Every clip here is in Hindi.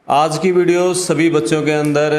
आज की वीडियो सभी बच्चों के अंदर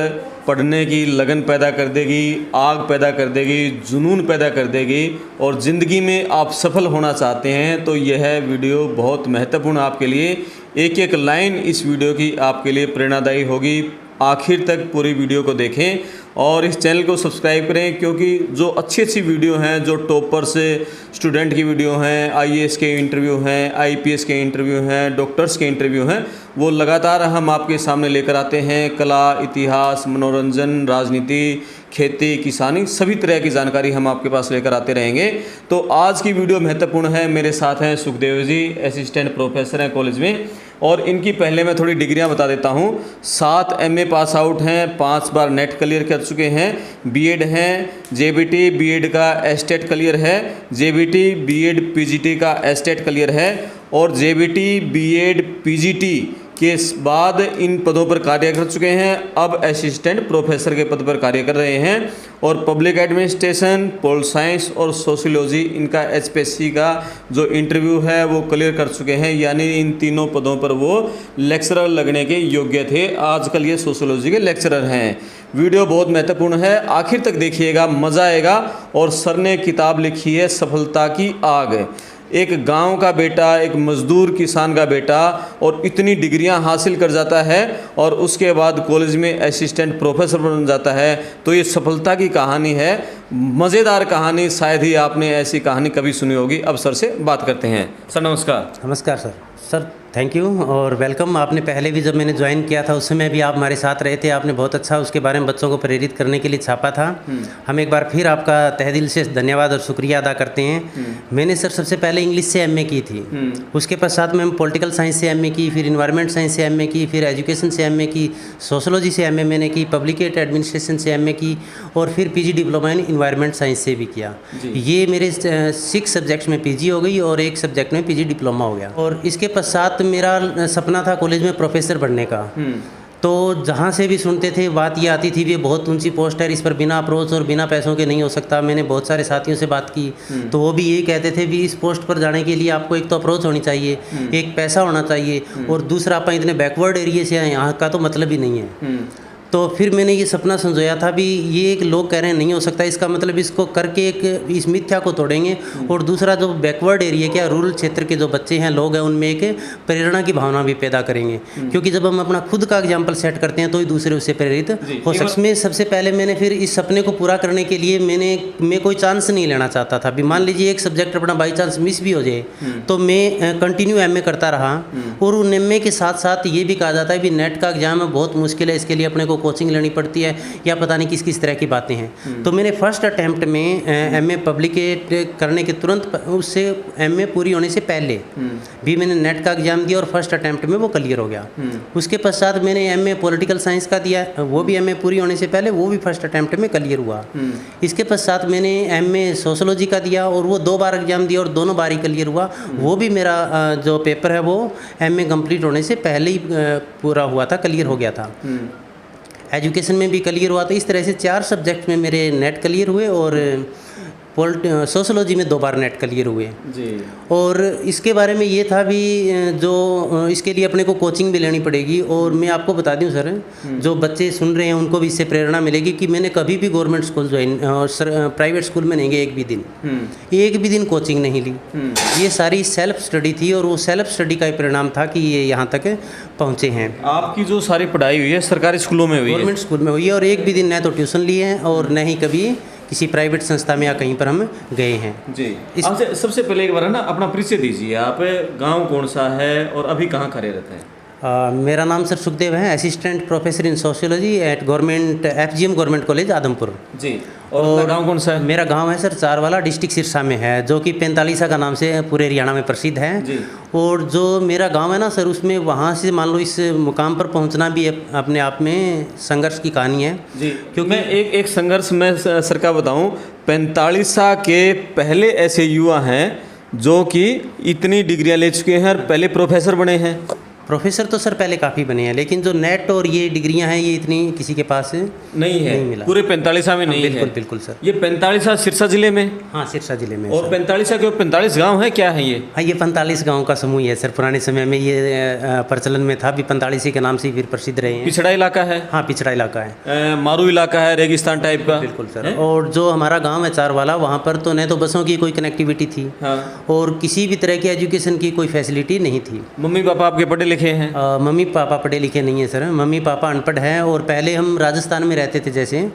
पढ़ने की लगन पैदा कर देगी, आग पैदा कर देगी, जुनून पैदा कर देगी और ज़िंदगी में आप सफल होना चाहते हैं तो यह वीडियो बहुत महत्वपूर्ण आपके लिए। एक एक लाइन इस वीडियो की आपके लिए प्रेरणादायी होगी। आखिर तक पूरी वीडियो को देखें और इस चैनल को सब्सक्राइब करें, क्योंकि जो अच्छी अच्छी वीडियो हैं, जो टॉपर से स्टूडेंट की वीडियो हैं, आईएएस के इंटरव्यू हैं, आईपीएस के इंटरव्यू हैं, डॉक्टर्स के इंटरव्यू हैं, वो लगातार हम आपके सामने लेकर आते हैं। कला, इतिहास, मनोरंजन, राजनीति, खेती, किसानी, सभी तरह की जानकारी हम आपके पास लेकर आते रहेंगे। तो आज की वीडियो महत्वपूर्ण है। मेरे साथ हैं सुखदेव जी, असिस्टेंट प्रोफेसर हैं कॉलेज में, और इनकी पहले मैं थोड़ी डिग्रियां बता देता हूं। 7 एमए पास आउट हैं, 5 बार नेट क्लियर कर चुके हैं, बीएड हैं, जेबीटी बीएड का एस्टेट क्लियर है, जेबीटी बीएड पीजीटी का एस्टेट क्लियर है और जेबीटी बीएड पीजीटी के बाद इन पदों पर कार्य कर चुके हैं। अब असिस्टेंट प्रोफेसर के पद पर कार्य कर रहे हैं और पब्लिक एडमिनिस्ट्रेशन, पोल साइंस और सोशियोलॉजी, इनका एचपीएससी का जो इंटरव्यू है वो क्लियर कर चुके हैं। यानी इन तीनों पदों पर वो लेक्चरर लगने के योग्य थे। आजकल ये सोशियोलॉजी के लेक्चरर हैं। वीडियो बहुत महत्वपूर्ण है, आखिर तक देखिएगा, मज़ा आएगा। और सर ने किताब लिखी है सफलता की आग। एक गांव का बेटा, एक मजदूर किसान का बेटा, और इतनी डिग्रियां हासिल कर जाता है और उसके बाद कॉलेज में असिस्टेंट प्रोफेसर बन जाता है, तो ये सफलता की कहानी है। मज़ेदार कहानी, शायद ही आपने ऐसी कहानी कभी सुनी होगी। अब सर से बात करते हैं। सर नमस्कार। नमस्कार सर थैंक यू और वेलकम। आपने पहले भी जब मैंने ज्वाइन किया था उस समय भी आप हमारे साथ रहे थे। आपने बहुत अच्छा उसके बारे में बच्चों को प्रेरित करने के लिए छापा था। हम एक बार फिर आपका तहे दिल से धन्यवाद और शुक्रिया अदा करते हैं। मैंने सर सबसे पहले इंग्लिश से एमए की थी, उसके पश्चात में पॉलिटिकल साइंस से एमए की, फिर इन्वायरमेंट साइंस से एमए की, फिर एजुकेशन से एमए की, सोशोलॉजी से एमए मैंने की, पब्लिक एडमिनिस्ट्रेशन से एमए की और फिर PG diploma in environment science से भी किया। ये मेरे 6 सब्जेक्ट्स में पीजी हो गई और 1 सब्जेक्ट में पीजी डिप्लोमा हो गया। और इसके पश्चात मेरा सपना था कॉलेज में प्रोफेसर बनने का। तो जहाँ से भी सुनते थे बात ये आती थी भी बहुत ऊंची पोस्ट है, इस पर बिना अप्रोच और बिना पैसों के नहीं हो सकता। मैंने बहुत सारे साथियों से बात की तो वो भी यही कहते थे भी इस पोस्ट पर जाने के लिए आपको एक तो अप्रोच होनी चाहिए, एक पैसा होना चाहिए, और दूसरा आप इतने बैकवर्ड एरिया से हैं, यहाँ का तो मतलब ही नहीं है। तो फिर मैंने ये सपना संजोया था भी ये एक लोग कह रहे हैं नहीं हो सकता, इसका मतलब इसको करके एक इस मिथ्या को तोड़ेंगे। और दूसरा जो बैकवर्ड एरिया के रूरल क्षेत्र के जो बच्चे हैं, लोग हैं, उनमें एक प्रेरणा की भावना भी पैदा करेंगे। क्योंकि जब हम अपना खुद का एग्जाम्पल सेट करते हैं तो ही दूसरे उससे प्रेरित हो सकते। में सबसे पहले मैंने फिर इस सपने को पूरा करने के लिए मैं कोई चांस नहीं लेना चाहता था। भी मान लीजिए एक सब्जेक्ट अपना बाई चांस मिस भी हो जाए तो मैं कंटिन्यू एमए करता रहा। और उन एमए के साथ साथ ये भी कहा जाता है भी नेट का एग्जाम बहुत मुश्किल है, इसके लिए अपने को कोचिंग लेनी पड़ती है या पता नहीं किस किस तरह की बातें हैं। तो मैंने फर्स्ट अटेम्प्ट में एमए पब्लिकेट करने के तुरंत उससे एमए पूरी होने से पहले भी मैंने नेट का एग्जाम दिया और फर्स्ट अटेम्प्ट में वो क्लियर हो गया। उसके पश्चात मैंने एमए पॉलिटिकल साइंस का दिया, वो भी एमए पूरी होने से पहले वो भी फर्स्ट अटेम्प्ट में क्लियर हुआ। इसके पश्चात मैंने एमए सोशोलॉजी का दिया और वो 2 बार एग्जाम दिया और दोनों बार ही क्लियर हुआ। वो भी मेरा जो पेपर है वो एमए कंप्लीट होने से पहले ही पूरा हुआ था, क्लियर हो गया था। एजुकेशन में भी क्लियर हुआ। तो इस तरह से 4 सब्जेक्ट में मेरे नेट क्लियर हुए और सोशोलॉजी में 2 बार नेट क्लियर हुए जी। और इसके बारे में ये था भी जो इसके लिए अपने को कोचिंग भी लेनी पड़ेगी। और मैं आपको बता दूं सर, जो बच्चे सुन रहे हैं उनको भी इससे प्रेरणा मिलेगी कि मैंने कभी भी गवर्नमेंट स्कूल ज्वाइन और प्राइवेट स्कूल में नहीं गए, एक भी दिन कोचिंग नहीं ली। ये सारी सेल्फ स्टडी थी और वो सेल्फ स्टडी का ही परिणाम था कि ये यहाँ तक पहुँचे हैं। आपकी जो सारी पढ़ाई हुई है सरकारी स्कूलों में हुई है? गवर्नमेंट स्कूल में हुई है और एक भी दिन न तो ट्यूशन लिए हैं और न ही कभी किसी प्राइवेट संस्था में या कहीं पर हम गए हैं जी। आपसे सबसे पहले एक बार ना अपना परिचय दीजिए। आप गांव कौन सा है और अभी कहाँ कार्यरत हैं? मेरा नाम सर सुखदेव है, assistant professor in sociology at government FGM government college Adampur ji. और गांव कौन सा है? मेरा गांव है सर चारवाला, डिस्ट्रिक्ट सिरसा में है, जो कि 45 का नाम से पूरे हरियाणा में प्रसिद्ध है जी। और जो मेरा गांव है ना सर, उसमें वहाँ से मान लो इस मुकाम पर पहुँचना भी अपने आप में संघर्ष की कहानी है जी। क्योंकि मैं एक संघर्ष में सर का बताऊँ, 45 के पहले ऐसे युवा हैं जो कि इतनी डिग्रियाँ ले चुके हैं और पहले प्रोफेसर बने हैं। प्रोफेसर तो सर पहले काफ़ी बने हैं, लेकिन जो नेट और ये डिग्रियां हैं ये इतनी किसी के पास नहीं है, नहीं मिला। पूरे 45 में नहीं है। बिल्कुल बिल्कुल सर। ये 45 सिरसा जिले में? हाँ, सिरसा जिले में। और 45 के 45 गांव है, क्या है ये? हाँ, ये 45 गाँव का समूह है सर। पुराने समय में ये प्रचलन में था, अभी 45 के नाम से फिर प्रसिद्ध रहे हैं। पिछड़ा इलाका है? हाँ, पिछड़ा इलाका है, मारू इलाका है, रेगिस्तान टाइप का? बिल्कुल सर। और जो हमारा गाँव है चारवाला, वहाँ पर तो न तो बसों की कोई कनेक्टिविटी थी, हाँ, और किसी भी तरह की एजुकेशन की कोई फैसिलिटी नहीं थी। मम्मी पापा आपके पढ़े लिखे हैं? मम्मी पापा पढ़े लिखे नहीं है सर, मम्मी पापा अनपढ़ हैं। और पहले हम राजस्थान में रहते थे जैसे,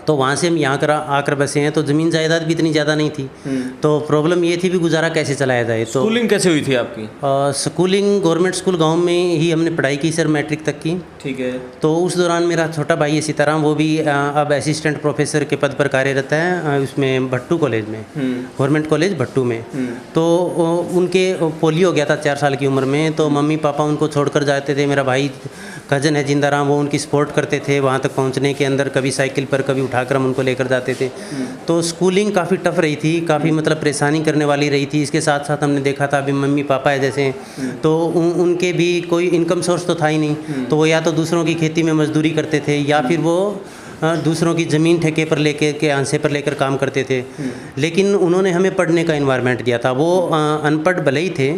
तो वहाँ से हम यहाँ आकर बसे हैं, तो ज़मीन जायदाद भी इतनी ज़्यादा नहीं थी। तो प्रॉब्लम ये थी भी गुजारा कैसे चलाया जाए। तो स्कूलिंग कैसे हुई थी आपकी? स्कूलिंग गवर्नमेंट स्कूल गांव में ही हमने पढ़ाई की सर, मैट्रिक तक की। ठीक है। तो उस दौरान मेरा छोटा भाई है सीताराम, वो भी अब असिस्टेंट प्रोफेसर के पद पर कार्यरत है उसमें भट्टू कॉलेज में, गवर्नमेंट कॉलेज भट्टू में। तो उनके पोलियो हो गया था 4 साल की उम्र में, तो मम्मी पापा उनको छोड़कर जाते थे। मेरा भाई कज़न है जिंदाराम, वो उनकी सपोर्ट करते थे वहाँ तक पहुँचने के अंदर, कभी साइकिल पर कभी उठाकर हम उनको लेकर जाते थे। तो स्कूलिंग काफ़ी टफ रही थी, काफ़ी मतलब परेशानी करने वाली रही थी। इसके साथ साथ हमने देखा था अभी मम्मी पापा है जैसे, तो उनके भी कोई इनकम सोर्स तो था ही नहीं, तो वो या तो दूसरों की खेती में मजदूरी करते थे, या फिर वो दूसरों की ज़मीन ठेके पर लेके के आंसे पर लेकर काम करते थे। लेकिन उन्होंने हमें पढ़ने का इन्वायरमेंट दिया था। वो अनपढ़ भले ही थे,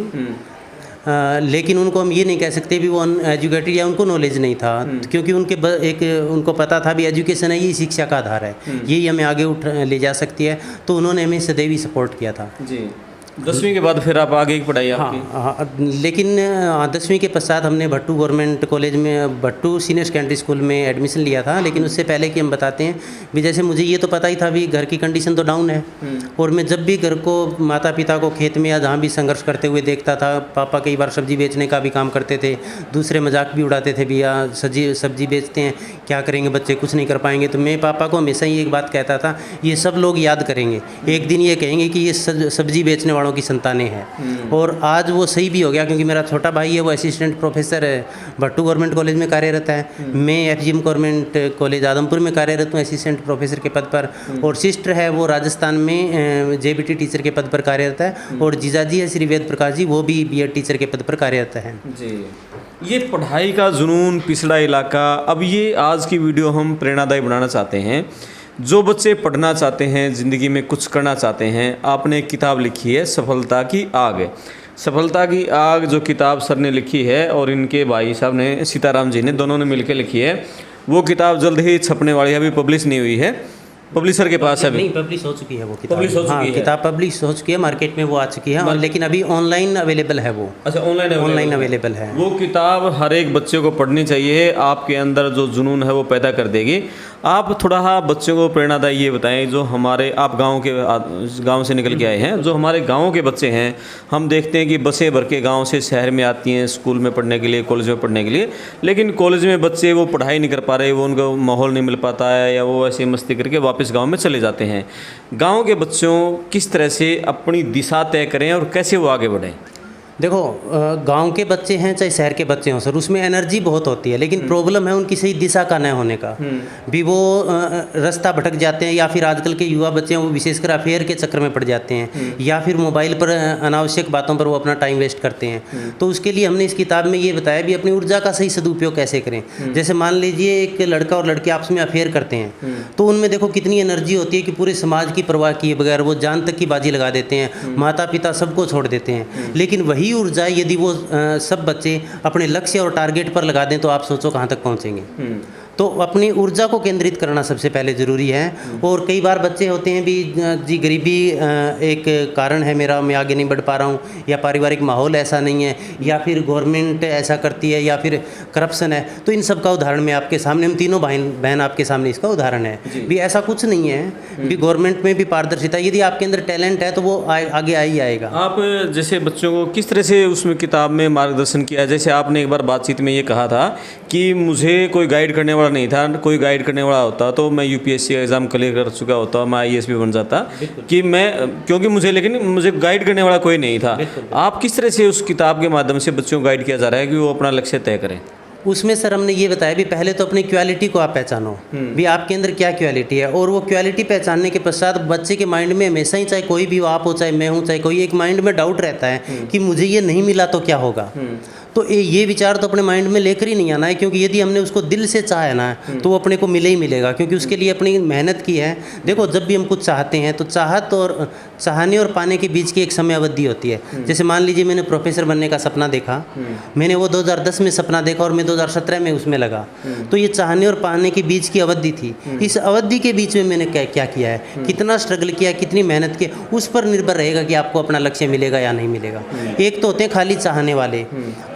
लेकिन उनको हम ये नहीं कह सकते भी वो एजुकेटेड या उनको नॉलेज नहीं था, क्योंकि उनको पता था भी एजुकेशन है, ये शिक्षा का आधार है, यही हमें आगे ले जा सकती है। तो उन्होंने हमें सदैव ही सपोर्ट किया था जी। 10वीं के बाद फिर आप आगे की पढ़ाई आपकी? हाँ, लेकिन 10वीं के पश्चात हमने भट्टू गवर्नमेंट कॉलेज में, भट्टू सीनियर सेकेंडरी स्कूल में एडमिशन लिया था। लेकिन उससे पहले कि हम बताते हैं भी, जैसे मुझे ये तो पता ही था भी घर की कंडीशन तो डाउन है, और मैं जब भी घर को, माता पिता को खेत में या जहाँ भी संघर्ष करते हुए देखता था, पापा कई बार सब्जी बेचने का भी काम करते थे, दूसरे मजाक भी उड़ाते थे भी, या सब्जी बेचते हैं, क्या करेंगे बच्चे, कुछ नहीं कर पाएंगे। तो मैं पापा को हमेशा ही एक बात कहता था, ये सब लोग याद करेंगे, एक दिन ये कहेंगे कि ये सब्जी बेचने वालों की संतानें हैं। और आज वो सही भी हो गया, क्योंकि मेरा छोटा भाई है वो असिस्टेंट प्रोफेसर है भट्टू गवर्नमेंट कॉलेज में कार्यरत है। मैं FGM गवर्नमेंट कॉलेज आदमपुर में कार्यरत हूँ असिस्टेंट प्रोफेसर के पद पर, और सिस्टर है वो राजस्थान में JBT टीचर के पद पर कार्यरत है, और जीजाजी है श्री वेद प्रकाश जी, वो भी BEd टीचर के पद पर कार्यरत है जी। ये पढ़ाई का जुनून, पिछड़ा इलाका, अब ये आज की वीडियो हम प्रेरणादायी बनाना चाहते हैं। जो बच्चे पढ़ना चाहते हैं, ज़िंदगी में कुछ करना चाहते हैं, आपने एक किताब लिखी है सफलता की आग। सफलता की आग जो किताब सर ने लिखी है, और इनके भाई साहब ने, सीताराम जी ने, दोनों ने मिलकर लिखी है। वो किताब जल्द ही छपने वाली है, अभी पब्लिश नहीं हुई है, पब्लिशर के पास है अभी? नहीं, पब्लिश हो चुकी है वो किताब। पब्लिश हो चुकी है? किताब पब्लिश हो चुकी है, मार्केट में वो आ चुकी है, और लेकिन अभी ऑनलाइन अवेलेबल है वो। अच्छा, ऑनलाइन अवेलेबल है वो किताब। हर एक बच्चे को पढ़नी चाहिए, आपके अंदर जो जुनून है वो पैदा कर देगी। आप थोड़ा बच्चों को प्रेरणादायी ये बताएं, जो हमारे, आप गांव से निकल के आए हैं, जो हमारे गाँव के बच्चे हैं, हम देखते हैं कि बसें भर के गाँव से शहर में आती हैं स्कूल में पढ़ने के लिए, कॉलेज में पढ़ने के लिए, लेकिन कॉलेज में बच्चे वो पढ़ाई नहीं कर पा रहे, वो उनको माहौल नहीं मिल पाता है, या वो ऐसे मस्ती करके वापस गाँव में चले जाते हैं। गांव के बच्चों किस तरह से अपनी दिशा तय करें और कैसे वो आगे बढ़ें? देखो, गांव के बच्चे हैं चाहे शहर के बच्चे हों सर, उसमें एनर्जी बहुत होती है, लेकिन प्रॉब्लम है उनकी सही दिशा का न होने का। भी वो रास्ता भटक जाते हैं, या फिर आजकल के युवा बच्चे हैं वो विशेषकर अफेयर के चक्कर में पड़ जाते हैं, या फिर मोबाइल पर अनावश्यक बातों पर वो अपना टाइम वेस्ट करते हैं। तो उसके लिए हमने इस किताब में ये बताया भी अपनी ऊर्जा का सही सदुपयोग कैसे करें। जैसे मान लीजिए एक लड़का और लड़की आपस में अफेयर करते हैं, तो उनमें देखो कितनी एनर्जी होती है कि पूरे समाज की परवाह किए बगैर वो जान तक की बाजी लगा देते हैं, माता पिता सबको छोड़ देते हैं। लेकिन वही ऊर्जा यदि वो सब बच्चे अपने लक्ष्य और टारगेट पर लगा दें, तो आप सोचो कहाँ तक पहुँचेंगे। तो अपनी ऊर्जा को केंद्रित करना सबसे पहले ज़रूरी है। और कई बार बच्चे होते हैं भी, जी गरीबी एक कारण है मेरा, मैं आगे नहीं बढ़ पा रहा हूँ, या पारिवारिक माहौल ऐसा नहीं है, या फिर गवर्नमेंट ऐसा करती है, या फिर करप्शन है। तो इन सब का उदाहरण मैं आपके सामने, हम तीनों बहन आपके सामने इसका उदाहरण है भी। ऐसा कुछ नहीं है भी, गवर्नमेंट में भी पारदर्शिता, यदि आपके अंदर टैलेंट है तो वो आगे आ ही आएगा। आप जैसे बच्चों को किस तरह से उसमें किताब में मार्गदर्शन किया? जैसे आपने एक बार बातचीत में ये कहा था कि मुझे कोई गाइड करने वाला नहीं था, कोई गाइड करने वाला होता तो मैं UPSC का एग्ज़ाम क्लियर कर चुका होता, मैं IAS भी बन जाता, कि मैं, क्योंकि मुझे गाइड करने वाला कोई नहीं था। आप किस तरह से उस किताब के माध्यम से बच्चों को गाइड किया जा रहा है कि वो अपना लक्ष्य तय करें? उसमें सर हमने ये बताया भी, पहले तो अपनी क्वालिटी को आप पहचानो भी, आपके अंदर क्या क्वालिटी है, और वो क्वालिटी पहचानने के पश्चात बच्चे के माइंड में हमेशा ही, चाहे कोई भी हो, आप हो चाहे मैं हूँ चाहे कोई, एक माइंड में डाउट रहता है कि मुझे ये नहीं मिला तो क्या होगा। तो ये विचार तो अपने माइंड में लेकर ही नहीं आना है, क्योंकि यदि हमने उसको दिल से चाहा है ना तो वो अपने को मिले ही मिलेगा, क्योंकि उसके लिए अपनी मेहनत की है। देखो, जब भी हम कुछ चाहते हैं तो चाहत और चाहने और पाने के बीच की एक समय अवधि होती है। जैसे मान लीजिए मैंने प्रोफेसर बनने का सपना देखा, मैंने वो 2010 में सपना देखा और मैं 2017 में उसमें लगा, तो ये चाहने और पाने के बीच की अवधि थी। इस अवधि के बीच में मैंने क्या किया है, कितना स्ट्रगल किया, कितनी मेहनत की, उस पर निर्भर रहेगा कि आपको अपना लक्ष्य मिलेगा या नहीं मिलेगा। एक तो होते हैं खाली चाहने वाले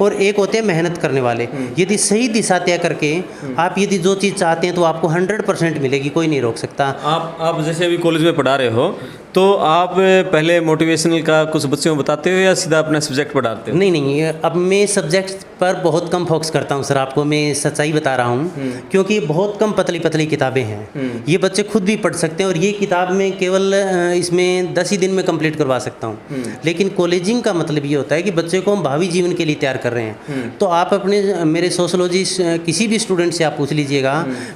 और एक होते हैं मेहनत करने वाले। यदि सही दिशा तय करके आप यदि जो चीज़ चाहते हैं तो आपको 100% मिलेगी, कोई नहीं रोक सकता। आप जैसे अभी कॉलेज में पढ़ा रहे हो, तो आप पहले मोटिवेशनल का कुछ बच्चों को बताते हो या सीधा अपना सब्जेक्ट पढ़ाते हो? नहीं, अब मैं सब्जेक्ट पर बहुत कम फोकस करता हूँ सर, आपको मैं सच्चाई बता रहा हूँ, क्योंकि बहुत कम पतली पतली किताबें हैं। ये बच्चे खुद भी पढ़ सकते हैं और ये किताब में केवल इसमें 10 ही दिन में कंप्लीट करवा सकता हूँ। लेकिन कॉलेजिंग का मतलब ये होता है कि बच्चे को हम भावी जीवन के लिए तैयार कर रहे हैं। तो आप अपने मेरे सोशोलॉजी किसी भी स्टूडेंट से आप पूछ लीजिएगा,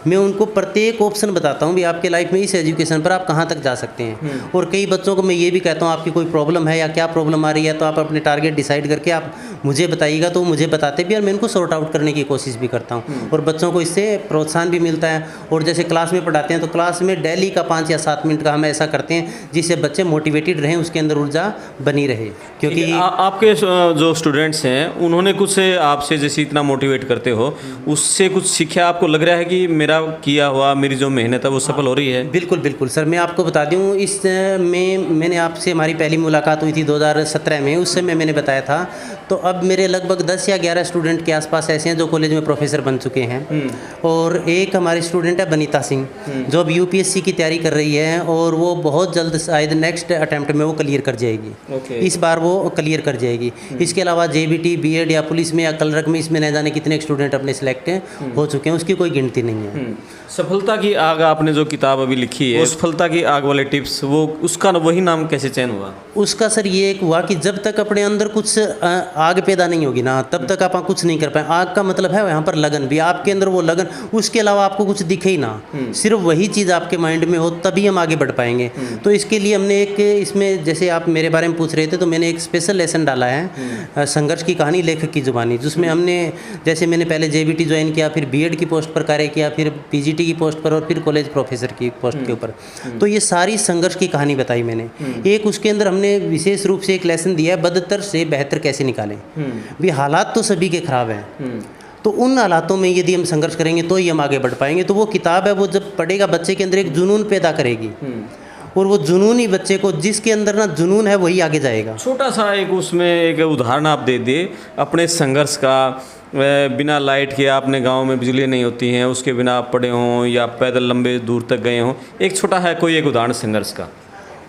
मैं उनको प्रत्येक ऑप्शन बताता हूँ भी आपके लाइफ में इस एजुकेशन पर आप कहाँ तक जा सकते हैं। और कई बच्चों को मैं ये भी कहता हूँ आपकी कोई प्रॉब्लम है या क्या प्रॉब्लम आ रही है तो आप अपने टारगेट डिसाइड करके आप मुझे बताइएगा, तो मुझे बताते भी और मैं इनको सॉर्ट आउट करने की कोशिश भी करता हूँ। और बच्चों को इससे प्रोत्साहन भी मिलता है। और जैसे क्लास में पढ़ाते हैं तो क्लास में डेली का 5 या 7 मिनट का हम ऐसा करते हैं जिससे बच्चे मोटिवेटेड रहें, उसके अंदर ऊर्जा बनी रहे। क्योंकि आपके जो स्टूडेंट्स हैं उन्होंने कुछ आपसे जैसे इतना मोटिवेट करते हो, उससे कुछ सीखा? आपको लग रहा है कि मेरा किया हुआ, मेरी जो मेहनत है वो सफल हो रही है? बिल्कुल बिल्कुल सर, मैं आपको बता दूँ, इस मैंने आपसे हमारी पहली मुलाकात हुई थी 2017 में, उस समय मैंने बताया था। तो अब मेरे लगभग 10 या 11 स्टूडेंट के आसपास ऐसे हैं जो कॉलेज में प्रोफेसर बन चुके हैं। और एक हमारी स्टूडेंट है बनीता सिंह, जो अब यूपीएससी की तैयारी कर रही है और वो बहुत जल्द शायद नेक्स्ट अटैम्प्ट में वो क्लियर कर जाएगी। इस बार वो क्लियर कर जाएगी। इसके अलावा जेबीटी, बीएड या पुलिस में या क्लर्क में, इसमें न जाने कितने स्टूडेंट अपने सिलेक्ट हो चुके हैं, उसकी कोई गिनती नहीं है। सफलता की आग आपने जो किताब अभी लिखी है, उस सफलता की आग वाले टिप्स, वो उसका वही नाम कैसे चयन हुआ? उसका सर ये एक हुआ कि जब तक अपने अंदर कुछ आग पैदा नहीं होगी ना, तब तक आप कुछ नहीं कर पाए। आग का मतलब है यहाँ पर लगन भी, आपके अंदर वो लगन, उसके अलावा आपको कुछ दिखे ही ना, सिर्फ वही चीज़ आपके माइंड में हो, तभी हम आगे बढ़ पाएंगे। तो इसके लिए हमने एक, इसमें जैसे आप मेरे बारे में पूछ रहे थे, तो मैंने एक स्पेशल लेसन डाला है, संघर्ष की कहानी लेखक की जुबानी, जिसमें हमने, जैसे मैंने पहले जेबीटी ज्वाइन किया, फिर बीएड की पोस्ट पर कार्य किया, फिर पीजीटी की पोस्ट पर और फिर कॉलेज प्रोफेसर की पोस्ट के ऊपर। तो ये सारी संघर्ष की कहानी बताई मैंने। एक उसके अंदर हमने विशेष रूप से एक लेसन दिया है, बदतर से बेहतर कैसे निकालें। भी हालात तो सभी के खराब हैं, तो उन हालातों में यदि हम संघर्ष करेंगे तो ही हम आगे बढ़ पाएंगे। तो वो किताब है, वो जब पढ़ेगा बच्चे के अंदर एक जुनून पैदा करेगी, और वो जुनून ही बच्चे को, जिसके अंदर ना जुनून है वही आगे जाएगा। छोटा सा एक उसमें एक उदाहरण आप दे दिए अपने संघर्ष का। बिना लाइट के आपने गांव में बिजली नहीं होती हैं, उसके बिना आप पढ़े हों या पैदल लंबे दूर तक गए हों, एक छोटा है कोई एक उदाहरण संघर्ष का।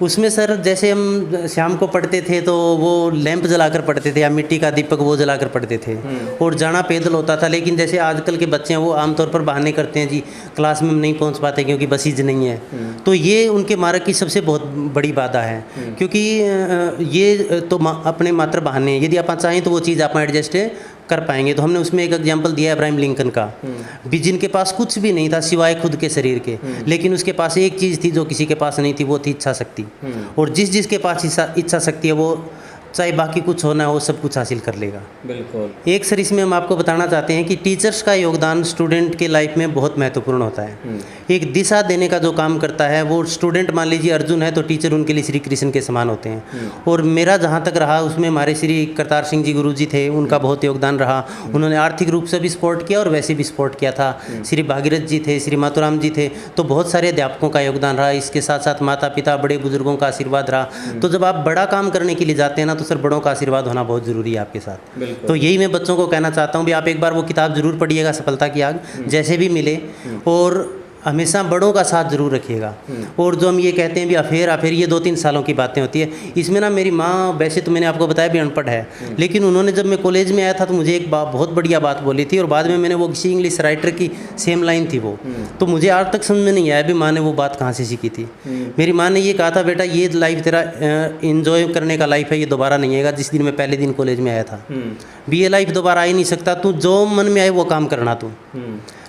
उसमें सर जैसे हम शाम को पढ़ते थे तो वो लैंप जलाकर पढ़ते थे या मिट्टी का दीपक वो जलाकर पढ़ते थे, और जाना पैदल होता था। लेकिन जैसे आजकल के बच्चे हैं वो आमतौर पर बहाने करते हैं, जी क्लास में हम नहीं पहुंच पाते क्योंकि बसीज नहीं है। तो ये उनके मार्ग की सबसे बहुत बड़ी बाधा है, क्योंकि ये तो अपने मात्र बहाने हैं। यदि आप चाहें तो वो चीज़ आप एडजस्ट कर पाएंगे। तो हमने उसमें एक एग्जाम्पल दिया है अब्राहम लिंकन का, भी जिनके पास कुछ भी नहीं था सिवाय खुद के शरीर के, लेकिन उसके पास एक चीज़ थी जो किसी के पास नहीं थी, वो थी इच्छा शक्ति। और जिसके पास इच्छा शक्ति है वो चाहे बाकी कुछ होना हो सब कुछ हासिल कर लेगा। बिल्कुल। एक सर इसमें हम आपको बताना चाहते हैं कि टीचर्स का योगदान स्टूडेंट के लाइफ में बहुत महत्वपूर्ण होता है। एक दिशा देने का जो काम करता है वो स्टूडेंट, मान लीजिए अर्जुन है तो टीचर उनके लिए श्री कृष्ण के समान होते हैं। और मेरा जहाँ तक रहा उसमें हमारे श्री करतार सिंह जी गुरुजी थे, उनका बहुत योगदान रहा। उन्होंने आर्थिक रूप से भी सपोर्ट किया और वैसे भी सपोर्ट किया था। श्री भागीरथ जी थे, श्री मातुराम जी थे, तो बहुत सारे अध्यापकों का योगदान रहा। इसके साथ साथ माता पिता, बड़े बुजुर्गों का आशीर्वाद रहा। तो जब आप बड़ा काम करने के लिए जाते हैं ना, तो सर बड़ों का आशीर्वाद होना बहुत ज़रूरी है आपके साथ। तो यही मैं बच्चों को कहना चाहता हूँ भी आप एक बार वो किताब ज़रूर पढ़िएगा, सफलता की आग, जैसे भी मिले, और हमेशा बड़ों का साथ जरूर रखिएगा। और जो हम ये कहते हैं भी अफेयर ये 2-3 सालों की बातें होती है। इसमें ना मेरी माँ, वैसे तो मैंने आपको बताया भी अनपढ़ है, लेकिन उन्होंने जब मैं कॉलेज में आया था तो मुझे एक बहुत बढ़िया बात बोली थी, और बाद में मैंने वो किसी इंग्लिश राइटर की सेम लाइन थी वो, तो मुझे आज तक समझ में नहीं आया भी माँ ने वो बात कहाँ से सीखी थी। मेरी माँ ने ये कहा था, बेटा ये लाइफ तेरा इन्जॉय करने का लाइफ है, ये दोबारा नहीं आएगा। जिस दिन मैं पहले दिन कॉलेज में आया था भी ये लाइफ दोबारा आ ही नहीं सकता, तू जो मन में आए वो काम करना तू,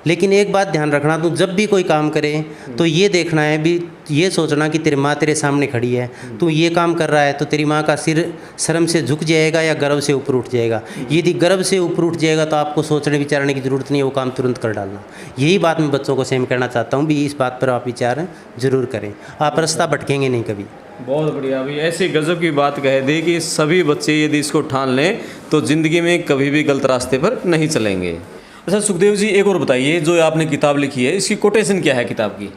लेकिन एक बात ध्यान रखना, तू जब भी कोई काम करे तो ये देखना है भी, ये सोचना कि तेरी माँ तेरे सामने खड़ी है, तू ये काम कर रहा है तो तेरी माँ का सिर शर्म से झुक जाएगा या गर्व से ऊपर उठ जाएगा। यदि गर्व से ऊपर उठ जाएगा तो आपको सोचने विचारने की ज़रूरत नहीं है, वो काम तुरंत कर डालना। यही बात मैं बच्चों को सेम कहना चाहता हूँ भी इस बात पर आप विचार ज़रूर करें, आप रास्ता भटकेंगे नहीं कभी। बहुत बढ़िया। अभी ऐसी गजब की बात कह दी कि सभी बच्चे यदि इसको ठान लें तो ज़िंदगी में कभी भी गलत रास्ते पर नहीं चलेंगे। अच्छा सुखदेव जी, एक और बताइए, जो आपने किताब लिखी है इसकी कोटेशन क्या है किताब की?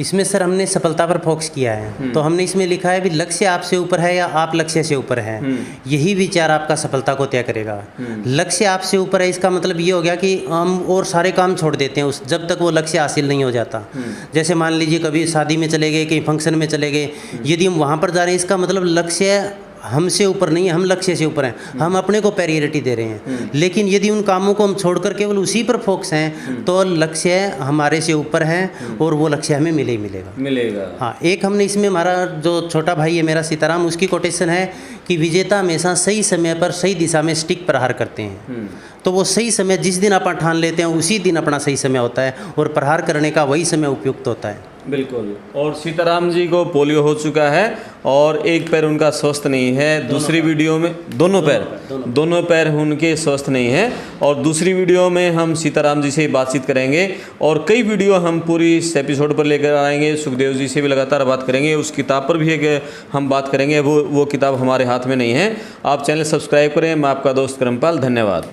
इसमें सर हमने सफलता पर फोकस किया है, तो हमने इसमें लिखा है भी लक्ष्य आपसे ऊपर है या आप लक्ष्य से ऊपर हैं, यही विचार आपका सफलता को तय करेगा। लक्ष्य आपसे ऊपर है, इसका मतलब ये हो गया कि हम और सारे काम छोड़ देते हैं उस जब तक वो लक्ष्य हासिल नहीं हो जाता। जैसे मान लीजिए कभी शादी में चले गए, कहीं फंक्शन में चले गए, यदि हम वहाँ पर जा रहे हैं, इसका मतलब लक्ष्य हमसे ऊपर नहीं है, हम लक्ष्य से ऊपर हैं, हम अपने को प्रायोरिटी दे रहे हैं। लेकिन यदि उन कामों को हम छोड़कर केवल उसी पर फोकस हैं तो लक्ष्य हमारे से ऊपर है और वो लक्ष्य हमें मिले ही मिलेगा। हाँ, एक हमने इसमें, हमारा जो छोटा भाई है मेरा सीताराम, उसकी कोटेशन है कि विजेता हमेशा सही समय पर सही दिशा में स्टिक प्रहार करते हैं। तो वो सही समय जिस दिन अपन ठान लेते हैं उसी दिन अपना सही समय होता है और प्रहार करने का वही समय उपयुक्त होता है। बिल्कुल। और सीताराम जी को पोलियो हो चुका है और एक पैर उनका स्वस्थ नहीं है। दूसरी वीडियो में दोनों पैर उनके स्वस्थ नहीं है। और दूसरी वीडियो में हम सीताराम जी से बातचीत करेंगे और कई वीडियो हम पूरी इस एपिसोड पर लेकर आएंगे। सुखदेव जी से भी लगातार बात करेंगे, उस किताब पर भी एक हम बात करेंगे, वो किताब हमारे हाथ में नहीं है। आप चैनल सब्सक्राइब करें। मैं आपका दोस्त करमपाल, धन्यवाद।